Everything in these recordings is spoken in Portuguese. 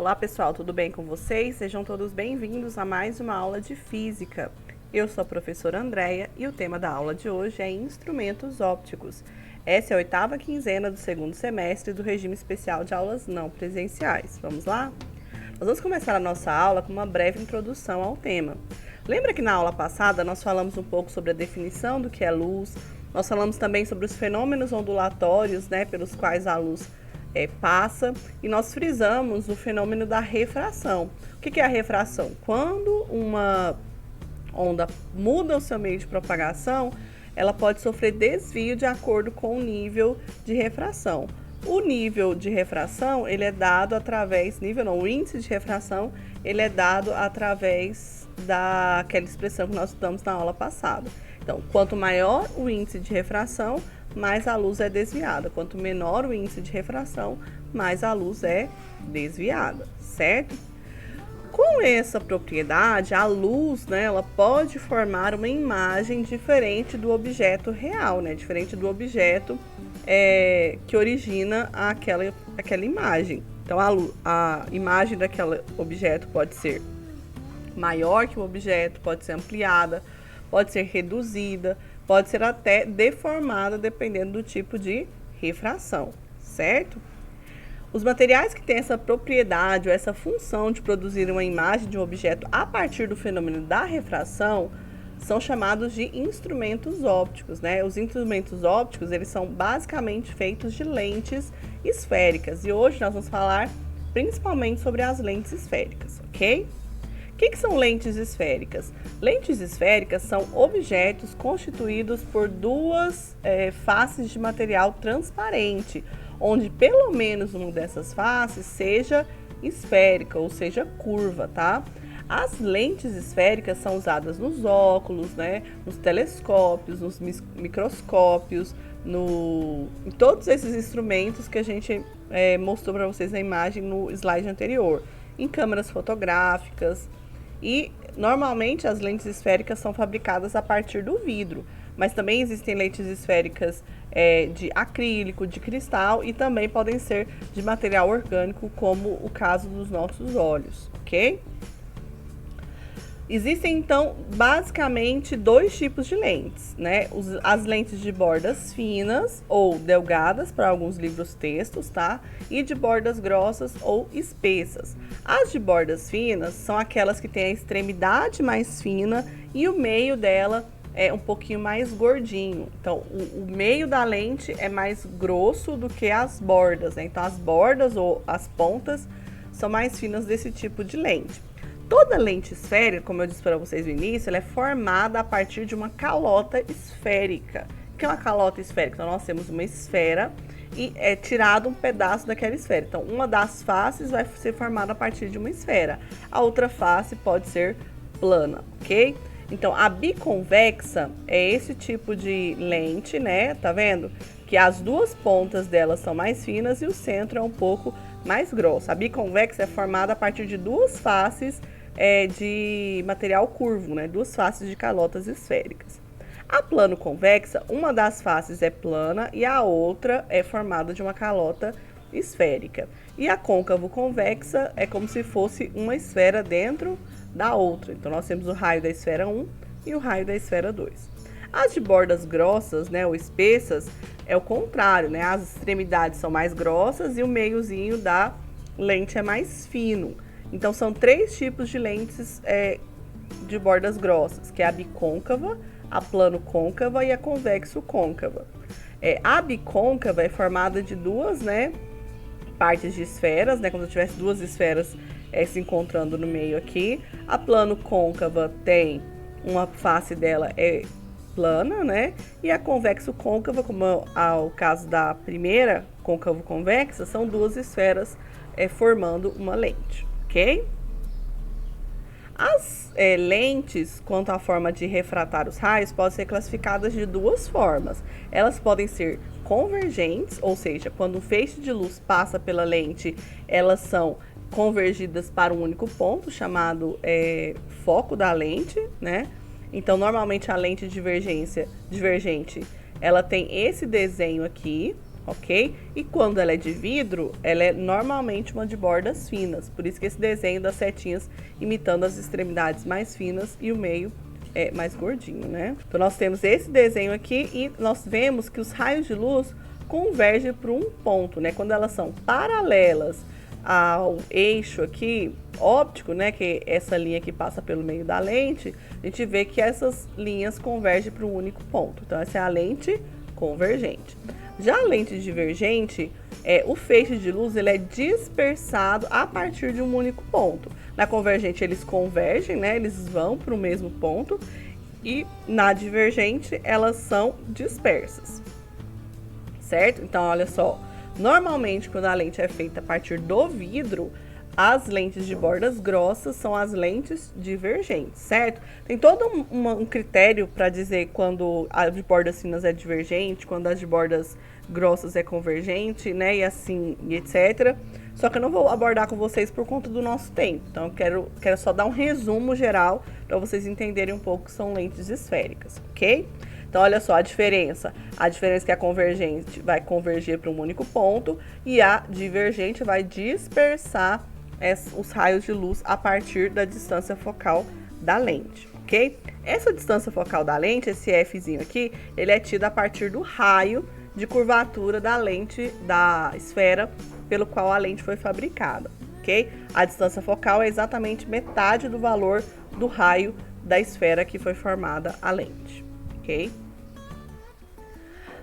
Olá pessoal, tudo bem com vocês? Sejam todos bem-vindos a mais uma aula de Física. Eu sou a professora Andréia e o tema da aula de hoje é Instrumentos Ópticos. Essa é a 8ª quinzena do segundo semestre do regime especial de aulas não presenciais. Vamos lá? Nós vamos começar a nossa aula com uma breve introdução ao tema. Lembra que na aula passada nós falamos um pouco sobre a definição do que é luz, nós falamos também sobre os fenômenos ondulatórios, pelos quais a luz passa, e nós frisamos o fenômeno da refração. O que é a refração? Quando uma onda muda o seu meio de propagação, ela pode sofrer desvio de acordo com o nível de refração. O nível de refração, ele é dado através, o índice de refração, ele é dado através daquela expressão que nós estudamos na aula passada. Então, quanto maior o índice de refração, mais a luz é desviada. Quanto menor o índice de refração, mais a luz é desviada, certo? Com essa propriedade, a luz, ela pode formar uma imagem diferente do objeto real, diferente do objeto que origina aquela imagem. Então, a imagem daquele objeto pode ser maior que o objeto, pode ser ampliada, pode ser reduzida, pode ser até deformada, dependendo do tipo de refração, certo? Os materiais que têm essa propriedade ou essa função de produzir uma imagem de um objeto a partir do fenômeno da refração são chamados de instrumentos ópticos, Os instrumentos ópticos, eles são basicamente feitos de lentes esféricas, e hoje nós vamos falar principalmente sobre as lentes esféricas, ok? O que são lentes esféricas? Lentes esféricas são objetos constituídos por duas faces de material transparente, onde pelo menos uma dessas faces seja esférica, ou seja, curva, tá? As lentes esféricas são usadas nos óculos, nos telescópios, nos microscópios, em todos esses instrumentos que a gente mostrou para vocês na imagem no slide anterior, em câmeras fotográficas. E normalmente as lentes esféricas são fabricadas a partir do vidro, mas também existem lentes esféricas de acrílico, de cristal, e também podem ser de material orgânico, como o caso dos nossos olhos, ok? Existem, então, basicamente dois tipos de lentes, As lentes de bordas finas ou delgadas, para alguns livros-textos, tá? E de bordas grossas ou espessas. As de bordas finas são aquelas que têm a extremidade mais fina e o meio dela é um pouquinho mais gordinho. Então, o meio da lente é mais grosso do que as bordas, Então, as bordas ou as pontas são mais finas desse tipo de lente. Toda lente esférica, como eu disse para vocês no início, ela é formada a partir de uma calota esférica. O que é uma calota esférica? Então, nós temos uma esfera e é tirado um pedaço daquela esfera. Então, uma das faces vai ser formada a partir de uma esfera. A outra face pode ser plana, ok? Então, a biconvexa é esse tipo de lente, Tá vendo? Que as duas pontas dela são mais finas e o centro é um pouco mais grosso. A biconvexa é formada a partir de duas faces de material curvo, Duas faces de calotas esféricas. A plano-convexa, uma das faces é plana e a outra é formada de uma calota esférica. E a côncavo-convexa é como se fosse uma esfera dentro da outra. Então, nós temos o raio da esfera 1 e o raio da esfera 2. As de bordas grossas, ou espessas, é o contrário, As extremidades são mais grossas e o meiozinho da lente é mais fino. Então, são três tipos de lentes de bordas grossas, que é a bicôncava, a plano-côncava e a convexo-côncava. A bicôncava é formada de duas, partes de esferas, como se eu tivesse duas esferas se encontrando no meio aqui. A plano-côncava tem uma face dela plana, E a convexo-côncava, como é o caso da primeira côncavo-convexa, são duas esferas formando uma lente, ok? As lentes, quanto à forma de refratar os raios, podem ser classificadas de duas formas. Elas podem ser convergentes, ou seja, quando um feixe de luz passa pela lente, elas são convergidas para um único ponto, chamado foco da lente, Então, normalmente a lente divergente, ela tem esse desenho aqui, ok? E quando ela é de vidro, ela é normalmente uma de bordas finas, por isso que esse desenho das setinhas imitando as extremidades mais finas e o meio é mais gordinho, né? Então nós temos esse desenho aqui e nós vemos que os raios de luz convergem para um ponto, né? Quando elas são paralelas ao eixo aqui óptico, né, que é essa linha que passa pelo meio da lente, a gente vê que essas linhas convergem para um único ponto. Então essa é a lente convergente. Já a lente divergente, o feixe de luz ele é dispersado a partir de um único ponto. Na convergente eles convergem, né, eles vão para o mesmo ponto, e na divergente elas são dispersas, certo? Então olha só, normalmente quando a lente é feita a partir do vidro, as lentes de bordas grossas são as lentes divergentes, certo? Tem todo um critério para dizer quando a de bordas finas é divergente, quando a de bordas grossas é convergente, né? E assim, e etc. Só que eu não vou abordar com vocês por conta do nosso tempo. Então eu quero só dar um resumo geral para vocês entenderem um pouco que são lentes esféricas, ok? Então, olha só a diferença. A diferença é que a convergente vai converger para um único ponto e a divergente vai dispersar os raios de luz a partir da distância focal da lente, ok? Essa distância focal da lente, esse Fzinho aqui, ele é tido a partir do raio de curvatura da lente da esfera pelo qual a lente foi fabricada, ok? A distância focal é exatamente metade do valor do raio da esfera que foi formada a lente, ok?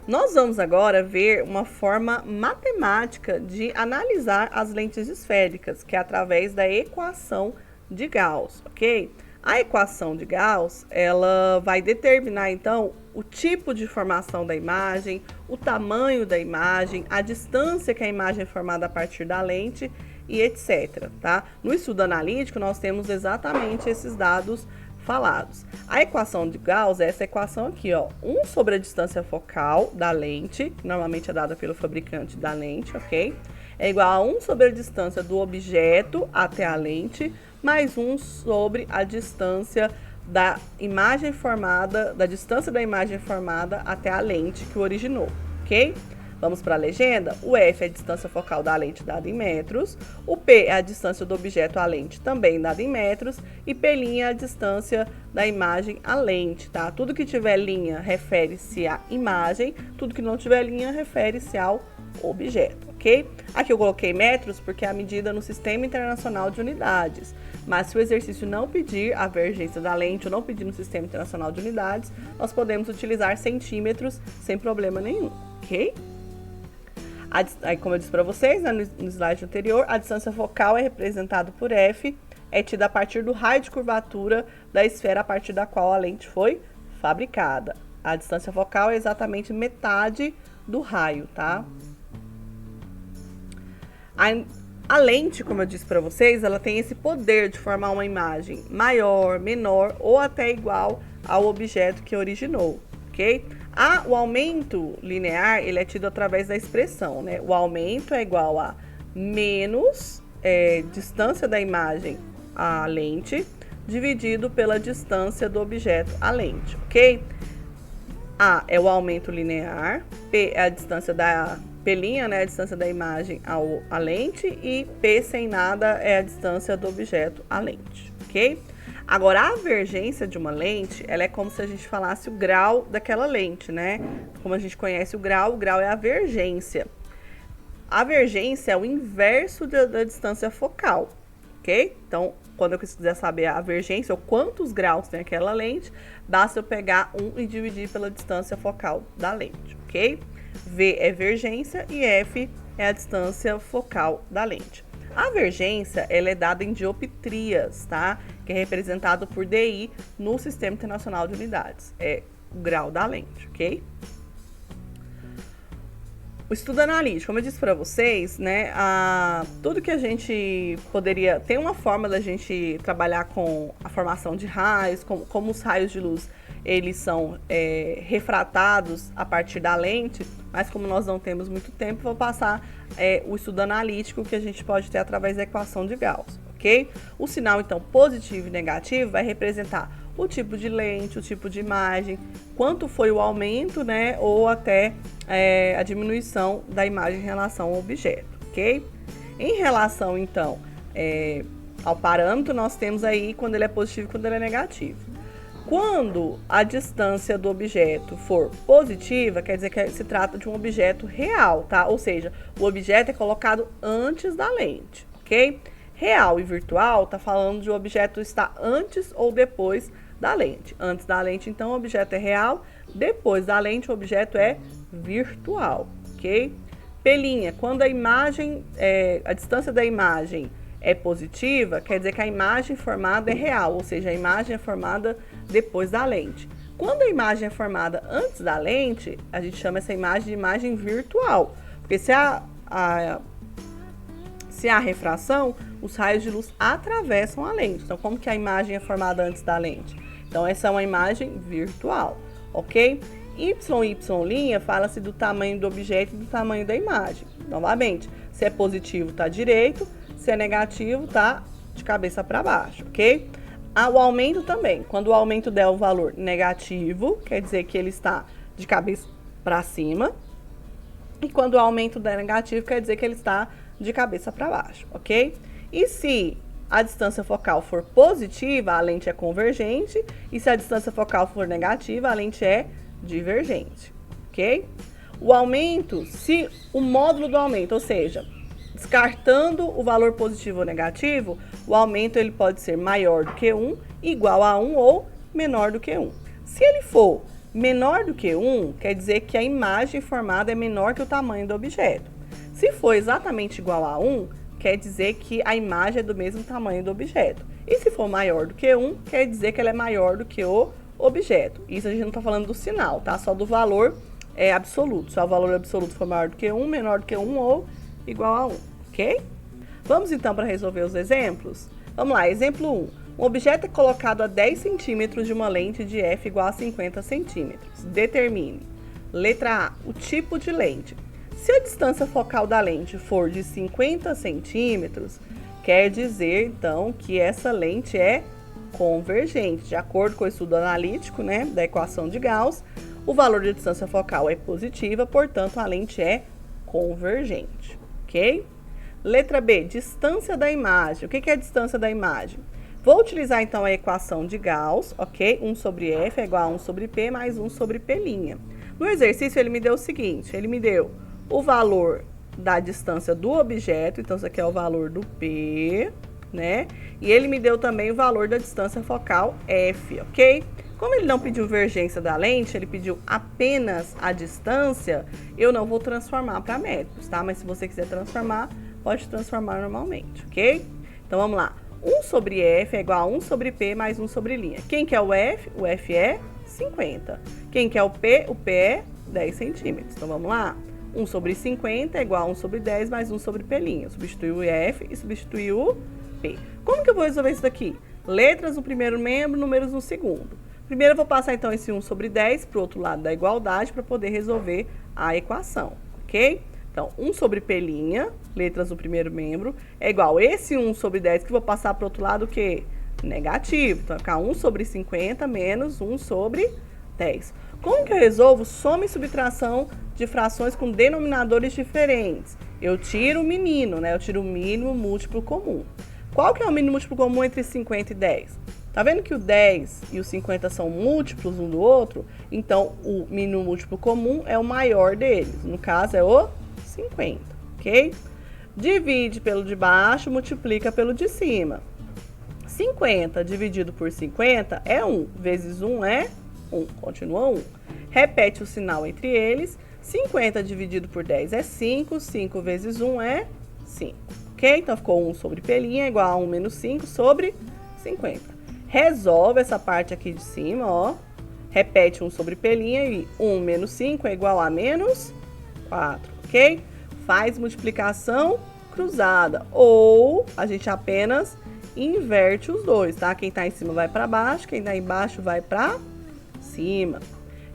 Nós vamos agora ver uma forma matemática de analisar as lentes esféricas, que é através da equação de Gauss, ok? A equação de Gauss, ela vai determinar, então, o tipo de formação da imagem, o tamanho da imagem, a distância que a imagem é formada a partir da lente e etc, tá? No estudo analítico, nós temos exatamente esses dados falados. A equação de Gauss é essa equação aqui, ó, 1 sobre a distância focal da lente, que normalmente é dada pelo fabricante da lente, ok? É igual a 1 sobre a distância do objeto até a lente, mais 1 sobre a distância da imagem formada, da distância da imagem formada até a lente que o originou, ok? Vamos para a legenda? O F é a distância focal da lente dada em metros, o P é a distância do objeto à lente também dada em metros, e P' é a distância da imagem à lente, tá? Tudo que tiver linha refere-se à imagem, tudo que não tiver linha refere-se ao objeto, ok? Aqui eu coloquei metros porque é a medida no Sistema Internacional de Unidades, mas se o exercício não pedir a divergência da lente ou não pedir no Sistema Internacional de Unidades, nós podemos utilizar centímetros sem problema nenhum, ok? Aí, como eu disse para vocês, né, no slide anterior, a distância focal é representada por F, é tida a partir do raio de curvatura da esfera a partir da qual a lente foi fabricada. A distância focal é exatamente metade do raio, tá? A lente, como eu disse para vocês, ela tem esse poder de formar uma imagem maior, menor ou até igual ao objeto que originou, ok? O aumento linear, ele é tido através da expressão, né? O aumento é igual a menos distância da imagem à lente, dividido pela distância do objeto à lente, ok? A é o aumento linear, P é a distância da P', né, a distância da imagem à lente, e P sem nada é a distância do objeto à lente, ok? Agora, a avergência de uma lente, ela é como se a gente falasse o grau daquela lente, né? Como a gente conhece o grau é a avergência. A avergência é o inverso da distância focal, ok? Então, quando eu quiser saber a avergência, ou quantos graus tem aquela lente, basta eu pegar 1 e dividir pela distância focal da lente, ok? V é vergência e F é a distância focal da lente. A avergência, ela é dada em dioptrias, tá? Que é representado por DI no Sistema Internacional de Unidades. É o grau da lente, ok? O estudo analítico, como eu disse para vocês, né? Tudo que a gente poderia... Tem uma forma da gente trabalhar com a formação de raios, como os raios de luz, eles são refratados a partir da lente, mas como nós não temos muito tempo, vou passar o estudo analítico que a gente pode ter através da equação de Gauss, ok? O sinal, então, positivo e negativo vai representar o tipo de lente, o tipo de imagem, quanto foi o aumento, né, ou até a diminuição da imagem em relação ao objeto, ok? Em relação, então, ao parâmetro, nós temos aí quando ele é positivo e quando ele é negativo. Quando a distância do objeto for positiva, quer dizer que se trata de um objeto real, tá? Ou seja, o objeto é colocado antes da lente, ok? Real e virtual tá falando de o objeto estar antes ou depois da lente. Antes da lente, então, o objeto é real. Depois da lente, o objeto é virtual, ok? Pelinha, quando a imagem, a distância da imagem é positiva, quer dizer que a imagem formada é real, ou seja, a imagem é formada depois da lente. Quando a imagem é formada antes da lente, a gente chama essa imagem de imagem virtual, porque se há refração, os raios de luz atravessam a lente. Então, como que a imagem é formada antes da lente? Então, essa é uma imagem virtual, ok? Y fala-se do tamanho do objeto e do tamanho da imagem. Novamente, se é positivo, está direito, se é negativo, está de cabeça para baixo, ok? O aumento também. Quando o aumento der o valor negativo, quer dizer que ele está de cabeça para cima. E quando o aumento der negativo, quer dizer que ele está de cabeça para baixo, ok? E se a distância focal for positiva, a lente é convergente. E se a distância focal for negativa, a lente é divergente, ok? O aumento, se o módulo do aumento, ou seja, descartando o valor positivo ou negativo, o aumento ele pode ser maior do que 1, igual a 1 ou menor do que 1. Se ele for menor do que 1, quer dizer que a imagem formada é menor que o tamanho do objeto. Se for exatamente igual a 1, quer dizer que a imagem é do mesmo tamanho do objeto. E se for maior do que 1, quer dizer que ela é maior do que o objeto. Isso a gente não está falando do sinal, tá? Só do valor absoluto. Se o valor absoluto for maior do que 1, menor do que 1 ou igual a 1, ok? Vamos então para resolver os exemplos? Vamos lá, exemplo 1. Um objeto é colocado a 10 centímetros de uma lente de f igual a 50 centímetros. Determine. Letra A, o tipo de lente. Se a distância focal da lente for de 50 centímetros, quer dizer, então, que essa lente é convergente. De acordo com o estudo analítico, né, da equação de Gauss, o valor de distância focal é positiva, portanto, a lente é convergente, ok? Letra B, distância da imagem. O que é a distância da imagem? Vou utilizar, então, a equação de Gauss, ok? 1 sobre F é igual a 1 sobre P mais 1 sobre P'. No exercício, ele me deu o seguinte, ele me deu o valor da distância do objeto, então, isso aqui é o valor do P, né? E ele me deu também o valor da distância focal F, ok? Como ele não pediu vergência da lente, ele pediu apenas a distância, eu não vou transformar para metros, tá? Mas se você quiser transformar, pode transformar normalmente, ok? Então, vamos lá. 1 sobre F é igual a 1 sobre P mais 1 sobre linha. Quem que é o F? O F é 50. Quem que é o P? O P é 10 centímetros. Então, vamos lá. 1 sobre 50 é igual a 1 sobre 10 mais 1 sobre P'. Substitui o F e substitui o P. Como que eu vou resolver isso daqui? Letras no primeiro membro, números no segundo. Primeiro eu vou passar então esse 1 sobre 10 para o outro lado da igualdade para poder resolver a equação, ok? Então, 1 sobre P', letras no primeiro membro, é igual a esse 1 sobre 10 que eu vou passar para o outro lado o quê? Negativo. Então, vai ficar 1 sobre 50 menos 1 sobre 10. Como que eu resolvo soma e subtração de frações com denominadores diferentes? Eu tiro o menino, né? Eu tiro o mínimo múltiplo comum. Qual que é o mínimo múltiplo comum entre 50 e 10? Tá vendo que o 10 e o 50 são múltiplos um do outro? Então, o mínimo múltiplo comum é o maior deles. No caso, é o 50, ok? Divide pelo de baixo, multiplica pelo de cima. 50 dividido por 50 é 1. Vezes 1 é 1. Continua 1. Repete o sinal entre eles. 50 dividido por 10 é 5. 5 vezes 1 é 5. Ok? Então, ficou 1 sobre P' igual a 1 menos 5 sobre 50. Resolve essa parte aqui de cima, ó. Repete 1 sobre P' e 1 menos 5 é igual a menos 4, ok? Faz multiplicação cruzada. Ou a gente apenas inverte os dois, tá? Quem tá em cima vai para baixo, quem tá embaixo vai para cima.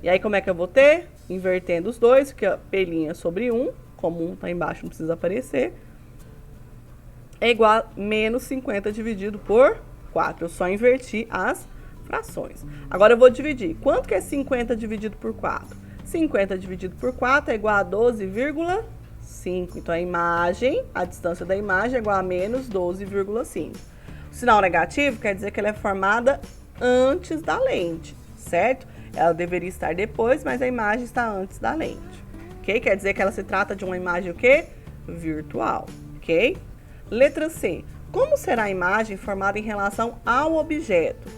E aí, como é que eu vou ter? Invertendo os dois, fica P' sobre 1, como 1 tá embaixo, não precisa aparecer, é igual a menos 50 dividido por 4. Eu só inverti as frações. Agora eu vou dividir. Quanto que é 50 dividido por 4? 50 dividido por 4 é igual a 12,5. Então, a distância da imagem é igual a menos 12,5. O sinal negativo quer dizer que ela é formada antes da lente, certo? Ela deveria estar depois, mas a imagem está antes da lente, ok? Quer dizer que ela se trata de uma imagem o quê? Virtual, ok? Letra C. Como será a imagem formada em relação ao objeto?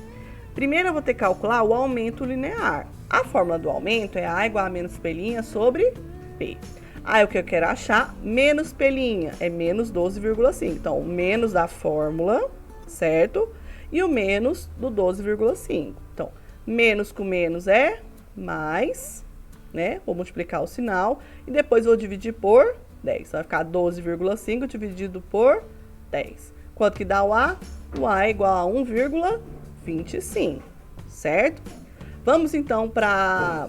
Primeiro eu vou ter que calcular o aumento linear. A fórmula do aumento é A igual a menos P' sobre P. Aí o que eu quero achar? Menos P' é menos 12,5. Então, o menos da fórmula, certo? E o menos do 12,5. Então, menos com menos é mais, né? Vou multiplicar o sinal e depois vou dividir por 10. Vai ficar 12,5 dividido por 10. Quanto que dá o A? O A é igual a 1,25, certo? Vamos então para a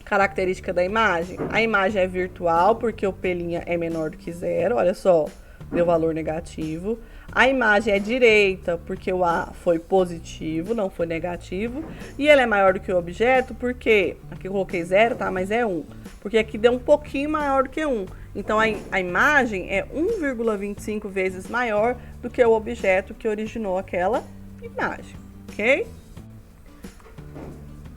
característica da imagem. A imagem é virtual porque o P' é menor do que zero, olha só, deu valor negativo. A imagem é direita porque o A foi positivo, não foi negativo. E ela é maior do que o objeto porque, aqui eu coloquei zero, tá? Mas é 1. Porque aqui deu um pouquinho maior do que 1. Então, a imagem é 1,25 vezes maior do que o objeto que originou aquela imagem, ok?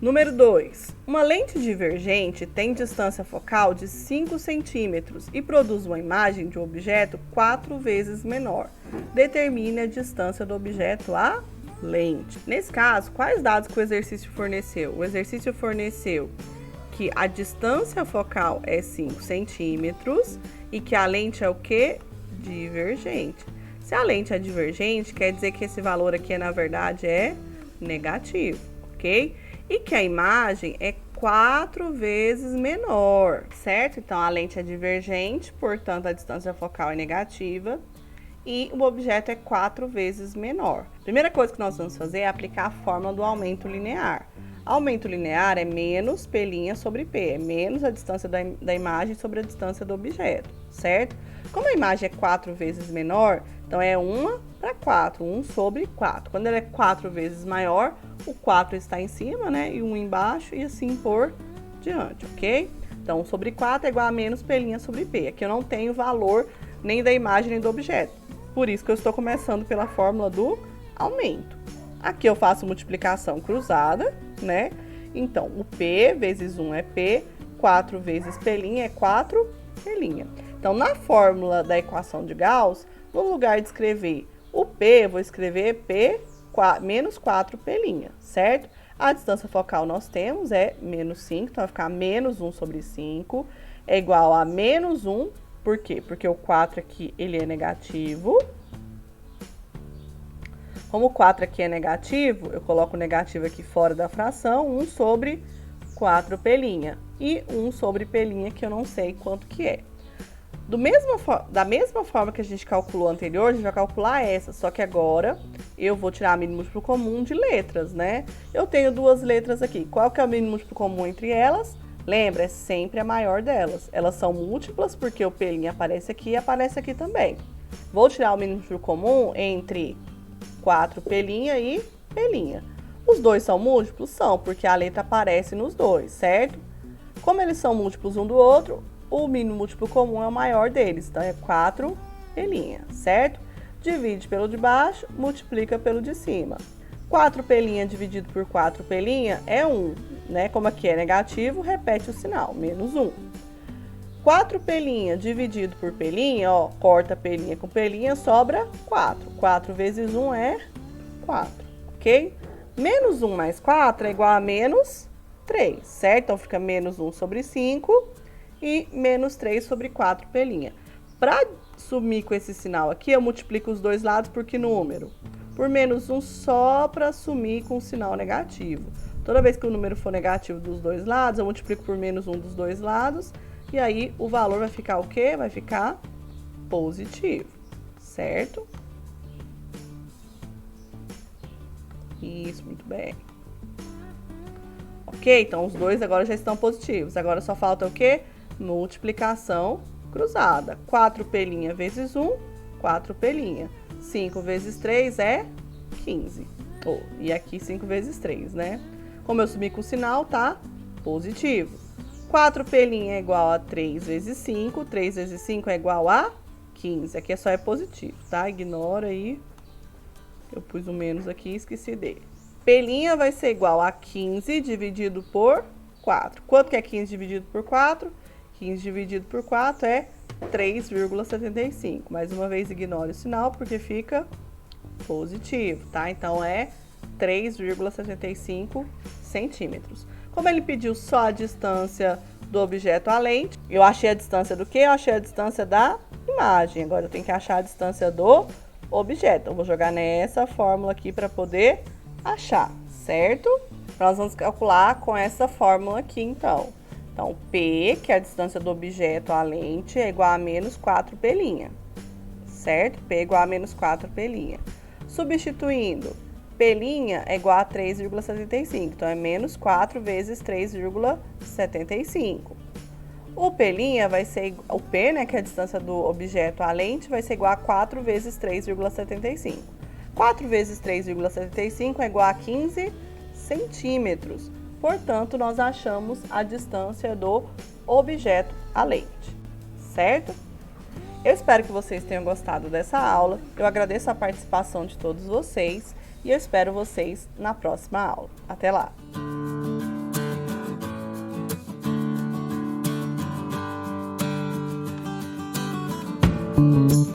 Número 2. Uma lente divergente tem distância focal de 5 centímetros e produz uma imagem de um objeto 4 vezes menor. Determine a distância do objeto à lente. Nesse caso, quais dados que o exercício forneceu? O exercício forneceu que a distância focal é 5 centímetros e que a lente é o quê? Divergente. Se a lente é divergente, quer dizer que esse valor aqui, na verdade, é negativo, ok? E que a imagem é 4 vezes menor, certo? Então, a lente é divergente, portanto, a distância focal é negativa e o objeto é 4 vezes menor. Primeira coisa que nós vamos fazer é aplicar a fórmula do aumento linear. Aumento linear é menos P' sobre P, é menos a distância da imagem sobre a distância do objeto, certo? Como a imagem é 4 vezes menor, então é 1 para 4, 1 sobre 4. Quando ela é 4 vezes maior, o 4 está em cima, né? E 1 embaixo e assim por diante, ok? Então, 1 sobre 4 é igual a menos P' sobre P. Aqui eu não tenho valor nem da imagem nem do objeto. Por isso que eu estou começando pela fórmula do aumento. Aqui eu faço multiplicação cruzada, né? Então, o P vezes 1 é P, 4 vezes P' é 4 P'. Então, na fórmula da equação de Gauss, no lugar de escrever o P, eu vou escrever P menos 4 P', certo? A distância focal nós temos é menos 5, então vai ficar menos 1 sobre 5, é igual a menos 1, por quê? Porque o 4 aqui, ele é negativo. Como o 4 aqui é negativo, eu coloco o negativo aqui fora da fração, 1 sobre 4 P'. E 1 sobre P' que eu não sei quanto que é. Da mesma forma que a gente calculou anterior, a gente vai calcular essa, só que agora eu vou tirar mínimo múltiplo comum de letras, né? Eu tenho duas letras aqui. Qual que é o mínimo múltiplo comum entre elas? Lembra, é sempre a maior delas. Elas são múltiplas porque o P' aparece aqui e aparece aqui também. Vou tirar o mínimo múltiplo comum entre 4 P' e P'. Os dois são múltiplos? São, porque a letra aparece nos dois, certo? Como eles são múltiplos um do outro, o mínimo múltiplo comum é o maior deles, então é 4 P', certo? Divide pelo de baixo, multiplica pelo de cima. 4 P' dividido por 4 P' é 1, né? Como aqui é negativo, repete o sinal, menos 1. 4 P' dividido por P', ó, corta P' com P', sobra 4. 4 vezes 1 é 4, ok? Menos 1 mais 4 é igual a menos 3, certo? Então, fica menos 1 sobre 5 e menos 3 sobre 4 P'. Para sumir com esse sinal aqui, eu multiplico os dois lados por que número? Por menos 1 só para sumir com o sinal negativo. Toda vez que o número for negativo dos dois lados, eu multiplico por menos 1 dos dois lados. E aí, o valor vai ficar o quê? Vai ficar positivo, certo? Isso, muito bem. Ok, então os dois agora já estão positivos. Agora só falta o quê? Multiplicação cruzada. 4 P' vezes 1, 4 P'. 5 vezes 3 é 15. E aqui 5 vezes 3, né? Como eu sumi com o sinal, tá positivo. 4 pelinha é igual a 3 vezes 5. 3 vezes 5 é igual a 15. Aqui só é positivo, tá? Ignora aí. Eu pus o menos aqui e esqueci dele. Pelinha vai ser igual a 15 dividido por 4. Quanto que é 15 dividido por 4? 15 dividido por 4 é 3,75. Mais uma vez, ignore o sinal porque fica positivo, tá? Então, é 3,75 centímetros. Como ele pediu só a distância do objeto à lente, eu achei a distância do quê? Eu achei a distância da imagem. Agora, eu tenho que achar a distância do objeto. Então, vou jogar nessa fórmula aqui para poder achar, certo? Nós vamos calcular com essa fórmula aqui, então. Então, P, que é a distância do objeto à lente, é igual a menos 4 pelinha, certo? P é igual a menos 4 pelinha. Substituindo, pelinha é igual a 3,75, então é menos 4 vezes 3,75. O pelinha vai ser, o P, né, que é a distância do objeto à lente, vai ser igual a 4 vezes 3,75. 4 vezes 3,75 é igual a 15 centímetros. Portanto, nós achamos a distância do objeto à lente, certo? Eu espero que vocês tenham gostado dessa aula. Eu agradeço a participação de todos vocês e eu espero vocês na próxima aula. Até lá!